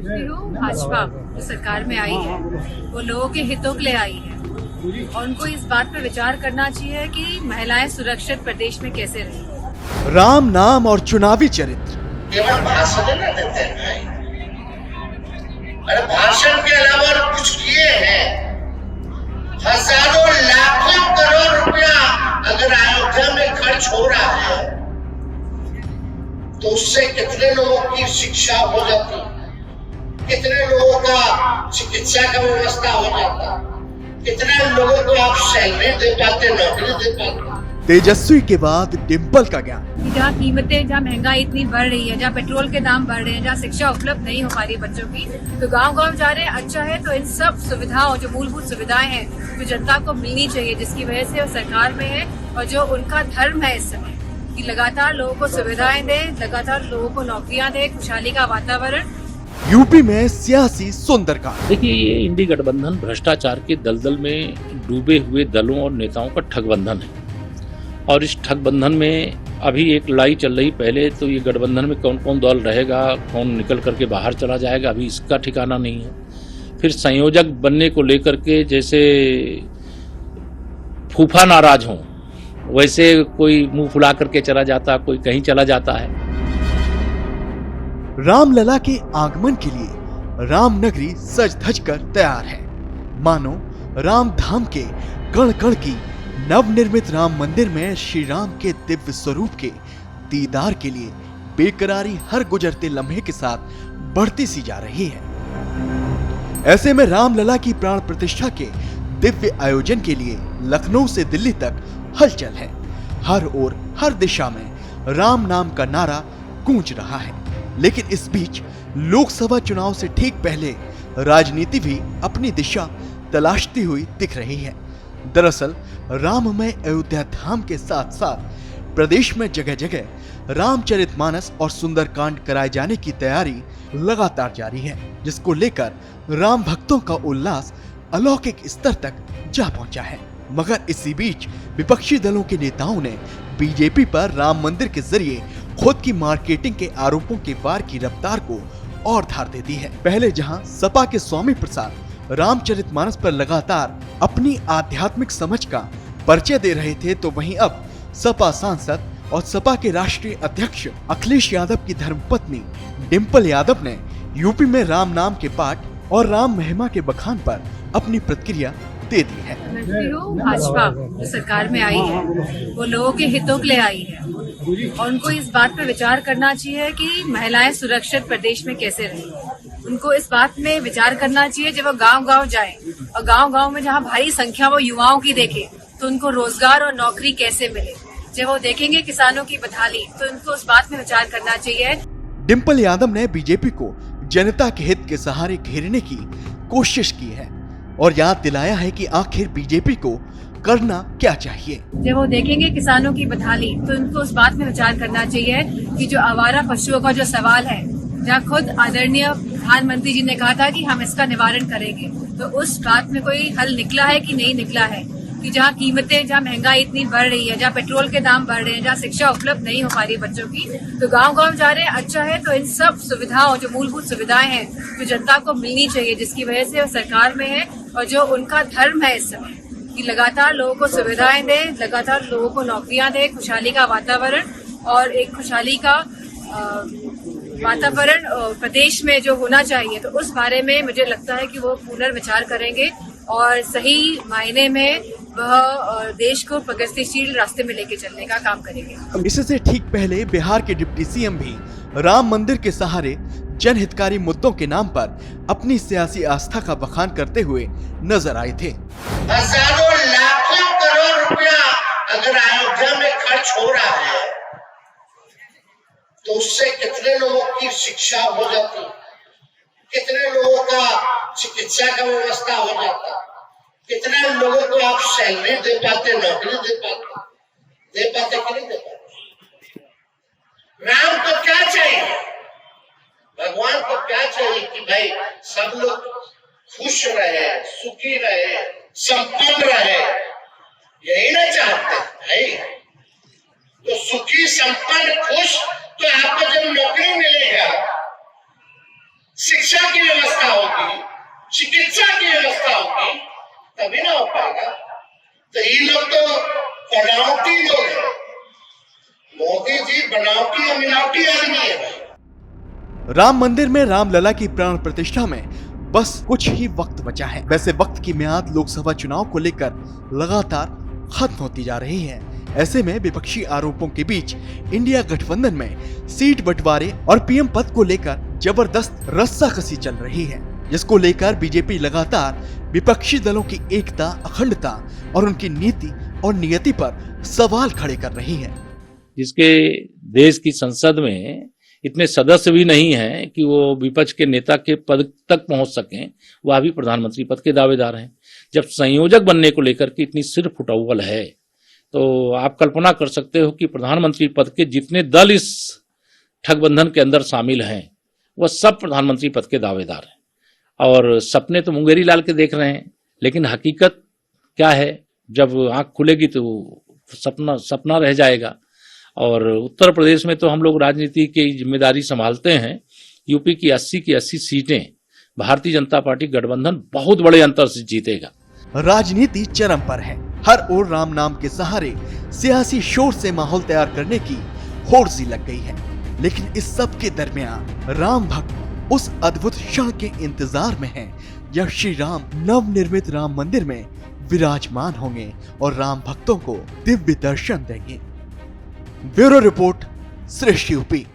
समझती हूँ भाजपा जो सरकार में आई है वो लोगों के हितों के लिए आई है और उनको इस बात पर विचार करना चाहिए कि महिलाएं सुरक्षित प्रदेश में कैसे रहें। राम नाम और चुनावी चरित्र केवल भाषण न देते हैं भाई, अरे भाषण के अलावा और कुछ किए हैं। हजारों लाखों करोड़ रुपया अगर अयोध्या में खर्च हो रहा है तो उससे कितने लोगों की शिक्षा हो जाती, कितने लोगों का चिकित्सा का व्यवस्था हो जाता, कितने लोगों को आप सैलरी दे पाते, नौकरी दे पाते। तेजस्वी के बाद डिंपल का ज्ञान। जहाँ कीमतें, जहाँ महंगाई इतनी बढ़ रही है, जहाँ पेट्रोल के दाम बढ़ रहे हैं, जहाँ शिक्षा उपलब्ध नहीं हो पा रही बच्चों की, तो गांव-गांव जा रहे हैं। अच्छा है, तो इन सब सुविधाओं, जो मूलभूत सुविधाएं हैं, जो जनता को मिलनी चाहिए, जिसकी वजह से वो सरकार में है और जो उनका धर्म है इस समय कि लगातार लोगों को सुविधाएं दे, लगातार लोगों को नौकरियां दे, खुशहाली का वातावरण। यूपी में सियासी सुंदरकांड। देखिए, ये इंडी गठबंधन भ्रष्टाचार के दलदल में डूबे हुए दलों और नेताओं का ठगबंधन है और इस ठगबंधन में अभी एक लड़ाई चल रही। पहले तो ये गठबंधन में कौन कौन दल रहेगा, कौन निकल करके बाहर चला जाएगा, अभी इसका ठिकाना नहीं है। फिर संयोजक बनने को लेकर के जैसे फूफा नाराज हों वैसे कोई मुंह फुला करके चला जाता, कोई कहीं चला जाता है। रामलला के आगमन के लिए रामनगरी सज धज कर तैयार है। मानो राम धाम के कण कण की नवनिर्मित राम मंदिर में श्री राम के दिव्य स्वरूप के दीदार के लिए बेकरारी हर गुजरते लम्हे के साथ बढ़ती सी जा रही है। ऐसे में रामलला की प्राण प्रतिष्ठा के दिव्य आयोजन के लिए लखनऊ से दिल्ली तक हलचल है। हर ओर हर दिशा में राम नाम का नारा गूंज रहा है। लेकिन इस बीच लोकसभा चुनाव से ठीक पहले राजनीति भी अपनी दिशा तलाशती हुई दिख रही है। दरअसल राममय अयोध्या धाम के साथ साथ प्रदेश में जगह जगह रामचरितमानस और सुंदरकांड कराए जाने की तैयारी लगातार जारी है, जिसको लेकर राम भक्तों का उल्लास अलौकिक स्तर तक जा पहुंचा है। मगर इसी बीच विपक्षी दलों के नेताओं ने बीजेपी पर राम मंदिर के जरिए खुद की मार्केटिंग के आरोपों के वार की रफ्तार को और धार दे दी है। पहले जहां सपा के स्वामी प्रसाद रामचरितमानस पर लगातार अपनी आध्यात्मिक समझ का परिचय दे रहे थे, तो वहीं अब सपा सांसद और सपा के राष्ट्रीय अध्यक्ष अखिलेश यादव की धर्मपत्नी डिंपल यादव ने यूपी में राम नाम के पाठ और राम महिमा के बखान पर अपनी प्रतिक्रिया दे दी है। समझती हूँ भाजपा जो सरकार में आई है वो लोगों के हितों के लिए आई है और उनको इस बात पर विचार करना चाहिए कि महिलाएं सुरक्षित प्रदेश में कैसे रहें। उनको इस बात में विचार करना चाहिए जब वो गांव-गांव जाएं और गांव-गांव में जहां भारी संख्या वो युवाओं की देखें तो उनको रोजगार और नौकरी कैसे मिले। जब वो देखेंगे किसानों की बदहाली तो उनको उस बात में विचार करना चाहिए। डिंपल यादव ने बीजेपी को जनता के हित के सहारे घेरने की कोशिश की है और याद दिलाया है कि आखिर बीजेपी को करना क्या चाहिए। जब वो देखेंगे किसानों की बदहाली तो उनको उस बात में विचार करना चाहिए कि जो आवारा पशुओं का जो सवाल है, जहाँ खुद आदरणीय प्रधानमंत्री जी ने कहा था कि हम इसका निवारण करेंगे, तो उस बात में कोई हल निकला है कि नहीं निकला है कि जहाँ कीमतें, जहाँ महंगाई इतनी बढ़ रही है, जहाँ पेट्रोल के दाम बढ़ रहे हैं, जहाँ शिक्षा उपलब्ध नहीं हो पा रही बच्चों की, तो गांव-गांव जा रहे हैं। अच्छा है, तो इन सब सुविधाओं, जो मूलभूत सुविधाएं हैं, जो जनता को मिलनी चाहिए, जिसकी वजह से वो सरकार में है और जो उनका धर्म है इस समय कि लगातार लोगों को सुविधाएं दे, लगातार लोगों को नौकरियां दे, खुशहाली का वातावरण और एक खुशहाली का वातावरण प्रदेश में जो होना चाहिए, तो उस बारे में मुझे लगता है कि वो पुनर्विचार करेंगे और सही मायने में वह देश को प्रगतिशील रास्ते में लेके चलने का काम करेंगे। इससे ठीक पहले बिहार के डिप्टी सीएम भी राम मंदिर के सहारे जनहितकारी मुद्दों के नाम पर अपनी सियासी आस्था का बखान करते हुए नजर आए थे। हजारों लाखों करोड़ रुपया अगर अयोध्या में खर्च हो रहा है तो उससे कितने लोगों की शिक्षा हो जाती, कितने लोगों का चिकित्सा का व्यवस्था हो जाता, कितने लोगों को आप सैलरी दे पाते, नौकरी दे पाते कि नहीं दे पाते। राम को क्या चाहिए, भगवान को क्या चाहिए कि भाई सब लोग खुश रहे, सुखी रहे, संपन्न रहे, यही ना चाहते भाई। तो सुखी, संपन्न, खुश, तो आपको जब नौकरी मिलेगा, शिक्षा की व्यवस्था होगी, चिकित्सा की व्यवस्था होगी, तभी ना हो पाएगा। तो ये लोग तो बनावटी लोग हैं। मोदी जी बनावटी और मिलावटी आदमी है भाई। राम मंदिर में रामलला की प्राण प्रतिष्ठा में बस कुछ ही वक्त बचा है। वैसे वक्त की मियाद लोकसभा चुनाव को लेकर लगातार खत्म होती जा रही है। ऐसे में विपक्षी आरोपों के बीच इंडिया गठबंधन में सीट बंटवारे और पीएम पद को लेकर जबरदस्त रस्साकसी चल रही है, जिसको लेकर बीजेपी लगातार विपक्षी दलों की एकता, अखंडता और उनकी नीति और नियति पर सवाल खड़े कर रही है। जिसके देश की संसद में इतने सदस्य भी नहीं हैं कि वो विपक्ष के नेता के पद तक पहुंच सकें, वह भी प्रधानमंत्री पद के दावेदार हैं। जब संयोजक बनने को लेकर के इतनी सिर फुटौल है, तो आप कल्पना कर सकते हो कि प्रधानमंत्री पद के जितने दल इस ठगबंधन के अंदर शामिल हैं, वह सब प्रधानमंत्री पद के दावेदार हैं। और सपने तो मुंगेरी लाल के देख रहे हैं, लेकिन हकीकत क्या है, जब आंख खुलेगी तो सपना रह जाएगा। और उत्तर प्रदेश में तो हम लोग राजनीति की जिम्मेदारी संभालते हैं। यूपी की 80 सीटें भारतीय जनता पार्टी गठबंधन बहुत बड़े अंतर से जीतेगा। राजनीति चरम पर है। हर ओर राम नाम के सहारे सियासी शोर से माहौल तैयार करने की होड़ सी लग गई है। लेकिन इस सब के दरमियान राम भक्त उस अद्भुत क्षण के इंतजार में हैं जब श्री राम नवनिर्मित राम मंदिर में विराजमान होंगे और राम भक्तों को दिव्य दर्शन देंगे। ब्यूरो रिपोर्ट, श्रेष्ठ यूपी।